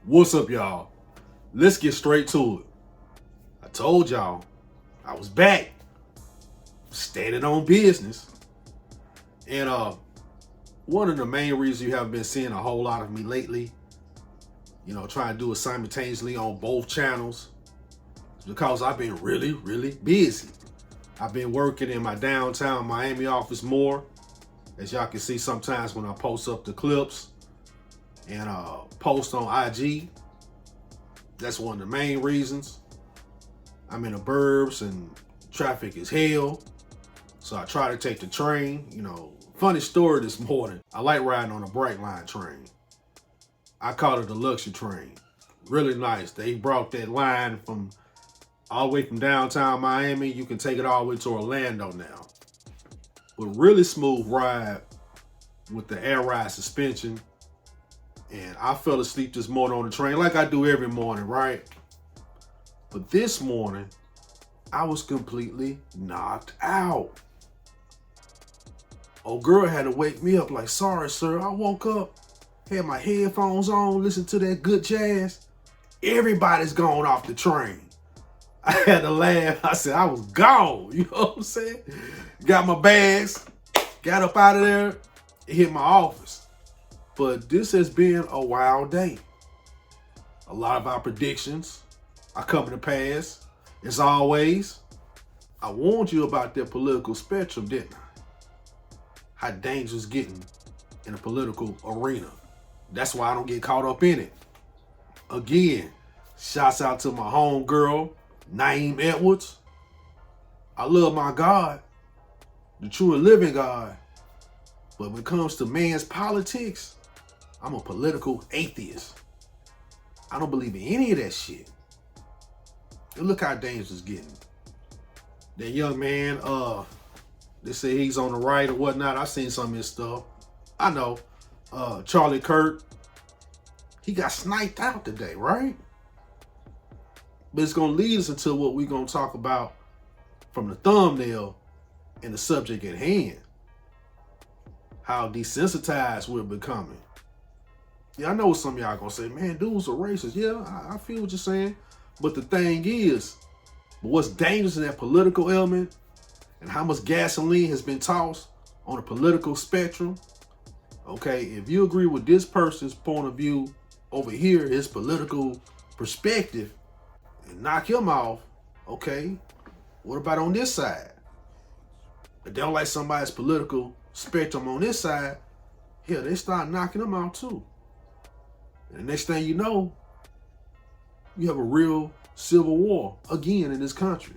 What's up, y'all? Let's get straight to it. I told y'all I was back, standing on business. And one of the main reasons you haven't been seeing a whole lot of me lately, trying to do it simultaneously on both channels, is because I've been really, really busy. I've been working in my downtown Miami office more. As y'all can see sometimes when I post up the clips and post on IG. That's one of the main reasons. I'm in the burbs and traffic is hell. So I try to take the train. Funny story this morning. I like riding on a bright line train. I call it a luxury train. Really nice. They brought that line from all the way from downtown Miami. You can take it all the way to Orlando now. But really smooth ride with the air ride suspension. And I fell asleep this morning on the train like I do every morning, right? But this morning, I was completely knocked out. Old girl had to wake me up like, sorry, sir. I woke up, had my headphones on, listened to that good jazz. Everybody's gone off the train. I had to laugh. I said, I was gone. You know what I'm saying? Got my bags, got up out of there, hit my office. But this has been a wild day. A lot of our predictions are coming to pass. As always, I warned you about that political spectrum, didn't I? How dangerous it's getting in the political arena. That's why I don't get caught up in it. Again, shouts out to my homegirl, Naeem Edwards. I love my God, the true and living God. But when it comes to man's politics, I'm a political atheist. I don't believe in any of that shit. And look how dangerous it's getting. That young man, they say he's on the right or whatnot. I've seen some of his stuff. I know. Charlie Kirk, he got sniped out today, right? But it's going to lead us into what we're going to talk about from the thumbnail and the subject at hand. How desensitized we're becoming. Yeah, I know some of y'all gonna say, man, dudes are racist. Yeah, I feel what you're saying. But the thing is, what's dangerous in that political element and how much gasoline has been tossed on the political spectrum, okay, if you agree with this person's point of view over here, his political perspective, and knock him off, okay, what about on this side? If they don't like somebody's political spectrum on this side, hell, they start knocking them out too. And the next thing you know, you have a real civil war again in this country.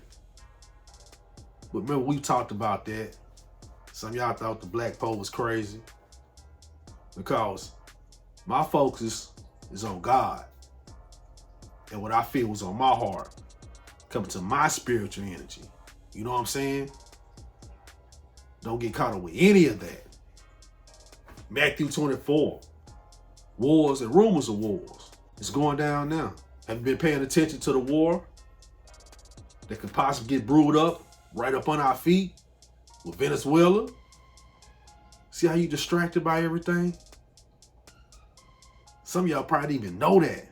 But remember, we talked about that. Some of y'all thought the Black P.O.E. was crazy. Because my focus is on God. And what I feel was on my heart. Coming to my spiritual energy. You know what I'm saying? Don't get caught up with any of that. Matthew 24. Wars and rumors of wars. It's going down now. Have you been paying attention to the war that could possibly get brewed up right up on our feet with Venezuela? See how you distracted by everything? Some of y'all probably didn't even know that.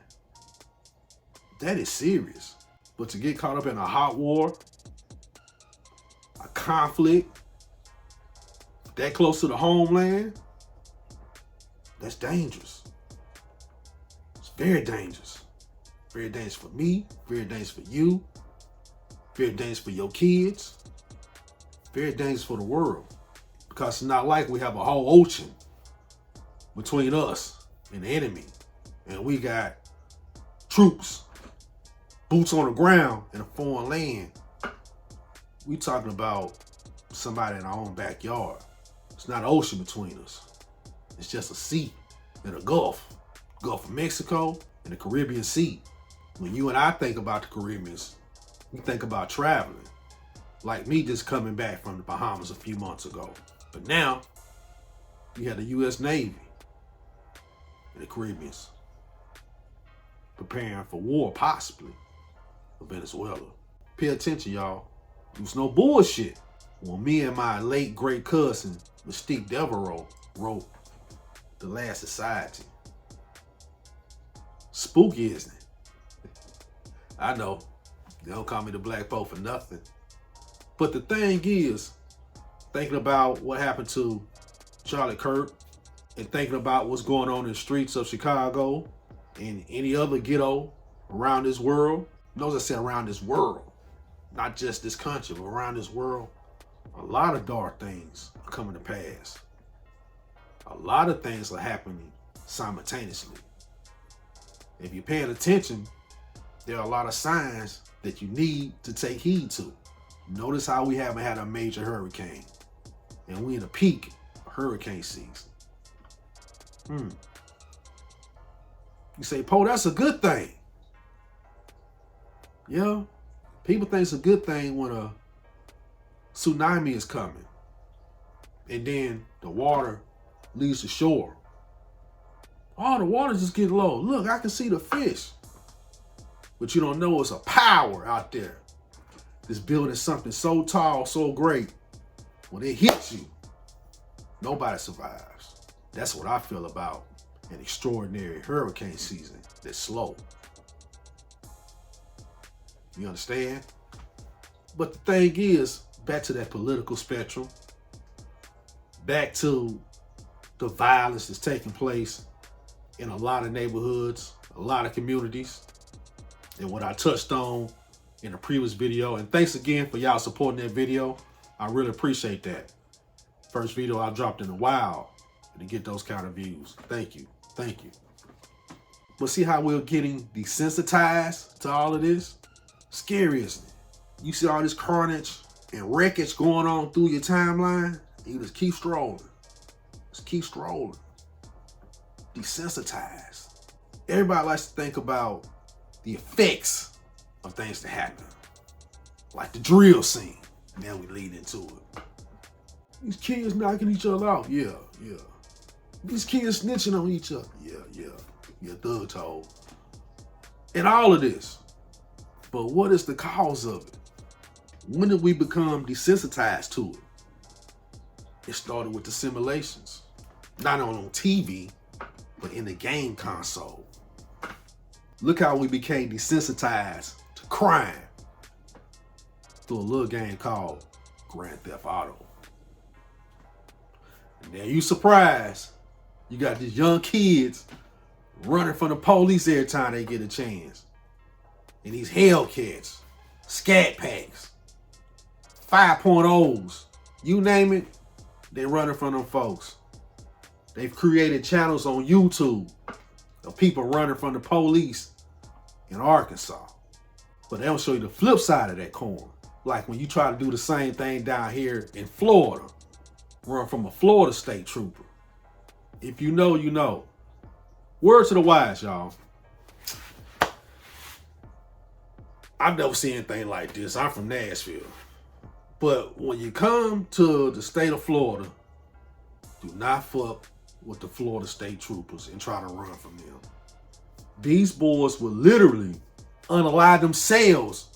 That is serious. But to get caught up in a hot war, a conflict, that close to the homeland, that's dangerous. Very dangerous. Very dangerous for me. Very dangerous for you. Very dangerous for your kids. Very dangerous for the world. Because it's not like we have a whole ocean between us and the enemy. And we got troops, boots on the ground in a foreign land. We talking about somebody in our own backyard. It's not an ocean between us. It's just a sea and a Gulf. Gulf of Mexico and the Caribbean Sea. When you and I think about the Caribbean, we think about traveling. Like me just coming back from the Bahamas a few months ago. But now, you have the U.S. Navy in the Caribbean preparing for war, possibly, with Venezuela. Pay attention, y'all. It was no bullshit. When me and my late great cousin, Mystique Devereaux, wrote The Last Society. Spooky, isn't it? I know. They don't call me the Black P.O.E for nothing. But the thing is, thinking about what happened to Charlie Kirk and thinking about what's going on in the streets of Chicago and any other ghetto around this world. Notice I said around this world, not just this country, but around this world. A lot of dark things are coming to pass. A lot of things are happening simultaneously. If you're paying attention, there are a lot of signs that you need to take heed to. Notice how we haven't had a major hurricane, and we're in a peak hurricane season. You say, Poe, that's a good thing. Yeah, people think it's a good thing when a tsunami is coming, and then the water leaves the shore. Oh, the water's just getting low. Look, I can see the fish. But you don't know it's a power out there that's building something so tall, so great. When it hits you, nobody survives. That's what I feel about an extraordinary hurricane season that's slow. You understand? But the thing is, back to that political spectrum, back to the violence that's taking place in a lot of neighborhoods, a lot of communities, and what I touched on in the previous video. And thanks again for y'all supporting that video. I really appreciate that. First video I dropped in a while to get those kind of views. Thank you. Thank you. But see how we're getting desensitized to all of this? Scary, isn't it? You see all this carnage and wreckage going on through your timeline, and you just keep strolling. Just keep strolling. Desensitized. Everybody likes to think about the effects of things that happen. Like the drill scene. Now we lead into it. These kids knocking each other out. Yeah. These kids snitching on each other. Yeah, thug told. And all of this. But what is the cause of it? When did we become desensitized to it? It started with the simulations. Not only on TV, but in the game console. Look how we became desensitized to crime through a little game called Grand Theft Auto. And now you surprised, you got these young kids running from the police every time they get a chance. And these Hellcats, Scat Packs, 5.0s, you name it, they running from them folks. They've created channels on YouTube of people running from the police in Arkansas. But they don't show you the flip side of that coin. Like when you try to do the same thing down here in Florida, run from a Florida state trooper. If you know, you know. Word to the wise, y'all. I've never seen anything like this. I'm from Nashville. But when you come to the state of Florida, do not fuck with the Florida state troopers and try to run from them. These boys will literally unalive themselves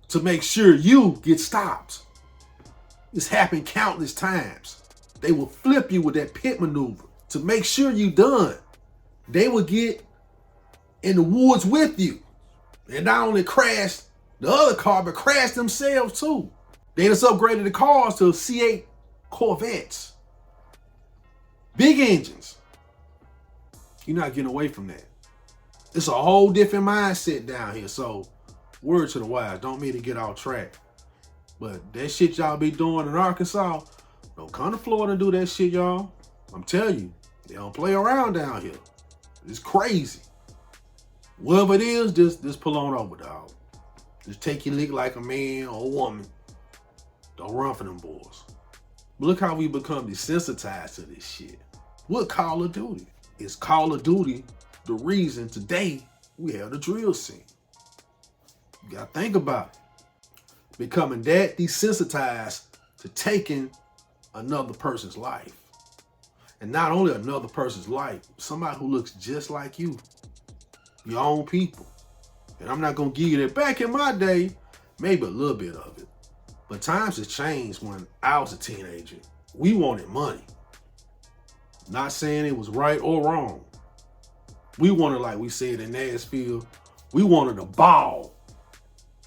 to make sure you get stopped. It's happened countless times. They will flip you with that pit maneuver to make sure you done. They will get in the woods with you and not only crash the other car, but crash themselves too. They just upgraded the cars to C8 Corvettes. Big engines. You're not getting away from that. It's a whole different mindset down here. So, word to the wise. Don't mean to get off track. But that shit y'all be doing in Arkansas, don't come to Florida and do that shit, y'all. I'm telling you, they don't play around down here. It's crazy. Whatever it is, just pull on over, dog. Just take your lick like a man or a woman. Don't run for them boys. But look how we become desensitized to this shit. What Call of Duty? Is Call of Duty the reason today we have the drill scene? You gotta think about it. Becoming that desensitized to taking another person's life. And not only another person's life, somebody who looks just like you. Your own people. And I'm not gonna give you that. Back in my day, maybe a little bit of it. But times have changed. When I was a teenager, we wanted money. Not saying it was right or wrong. We wanted, like we said in Nashville, we wanted a ball.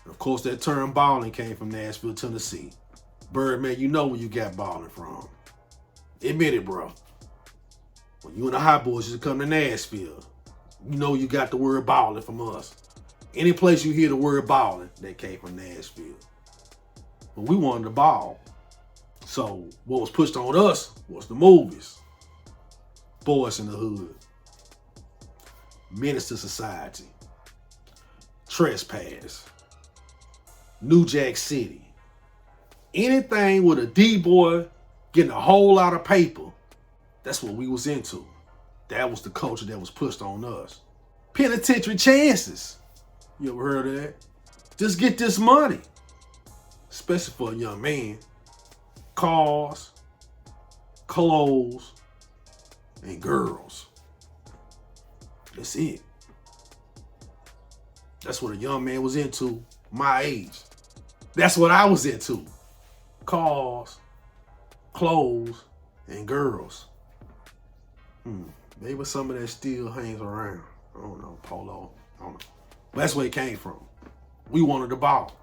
And of course, that term balling came from Nashville, Tennessee. Birdman, you know where you got balling from. Admit it, bro. When you and the hot boys used to come to Nashville, you know you got the word balling from us. Any place you hear the word balling, that came from Nashville. But we wanted the ball. So what was pushed on us was the movies. Boys in the Hood, Menace to Society, Trespass, New Jack City. Anything with a D-boy getting a whole lot of paper, that's what we was into. That was the culture that was pushed on us. Penitentiary chances. You ever heard of that? Just get this money. Especially for a young man. Cars, clothes, and girls. That's it. That's what a young man was into my age. That's what I was into. Cars, clothes, and girls. Maybe some of that still hangs around. I don't know, polo. I don't know. But that's where it came from. We wanted the ball.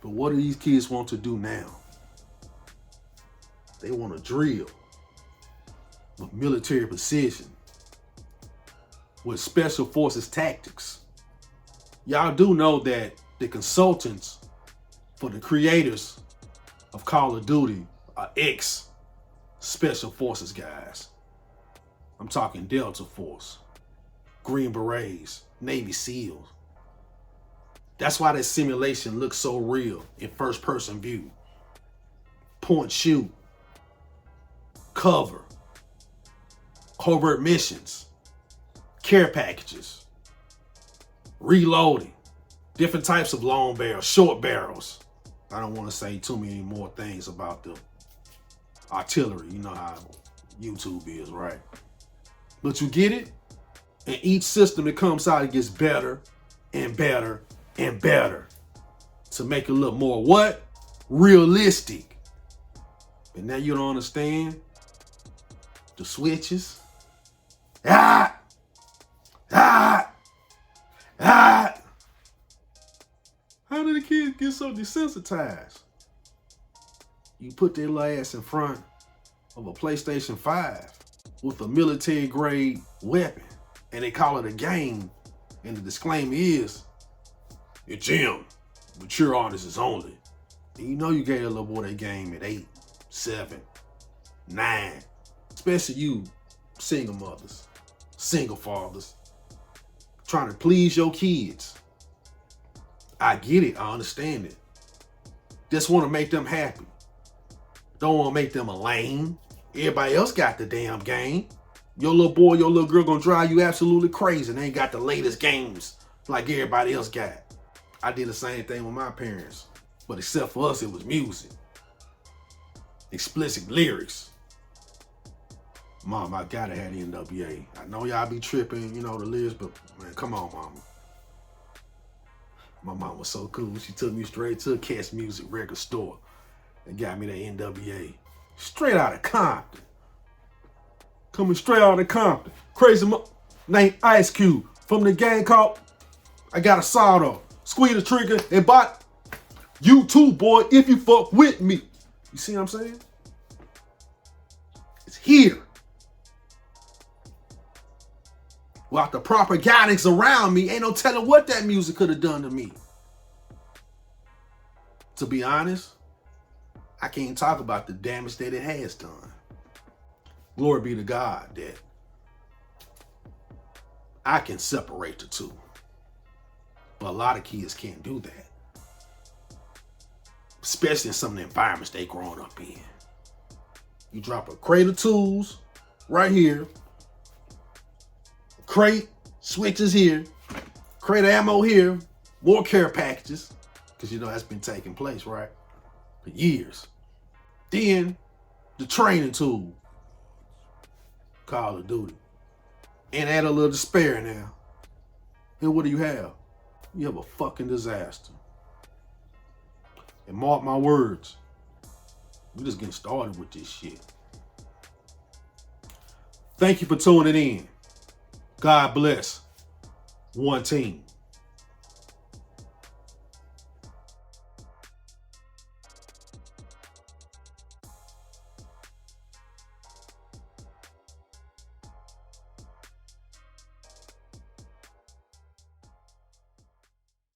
But what do these kids want to do now? They want to drill with military precision, with special forces tactics. Y'all do know that the consultants for the creators of Call of Duty are ex-special forces guys. I'm talking Delta Force, Green Berets, Navy SEALs. That's why that simulation looks so real in first-person view. Point, shoot, cover, covert missions, care packages, reloading, different types of long barrels, short barrels. I don't want to say too many more things about the artillery. You know how YouTube is, right? But you get it? And each system that comes out, it gets better and better and better to make it look more what? Realistic. And now you don't understand the switches. How did the kids get so desensitized? You put their ass in front of a PlayStation 5 with a military grade weapon and they call it a game, and the disclaimer is, it's him, mature artists only. And you know you gave a little boy that game at 8, 7, 9, especially you single mothers, single fathers, trying to please your kids. I get it, I understand it. Just want to make them happy. Don't want to make them a lame. Everybody else got the damn game. Your little boy, your little girl gonna drive you absolutely crazy and they ain't got the latest games like everybody else got. I did the same thing with my parents. But except for us, it was music. Explicit lyrics. Mom, I gotta have the NWA. I know y'all be tripping, you know, the lyrics, but man, come on, mama. My mom was so cool. She took me straight to a Catch Music record store and got me that NWA. Straight out of Compton. Coming straight out of Compton. Crazy named Ice Cube from the gang called I Got a Sawed-Off. Squeeze the trigger and bought you too, boy, if you fuck with me. You see what I'm saying? It's here. Without the proper guidance around me, ain't no telling what that music could have done to me. To be honest, I can't talk about the damage that it has done. Glory be to God that I can separate the two. But a lot of kids can't do that. Especially in some of the environments they grown up in. You drop a crate of tools right here. Crate, switches here. Crate of ammo here. More care packages. Because you know that's been taking place, right? For years. Then the training tool. Call of Duty. And add a little despair now. And what do you have? You have a fucking disaster. And mark my words, we're just getting started with this shit. Thank you for tuning in. God bless. One team.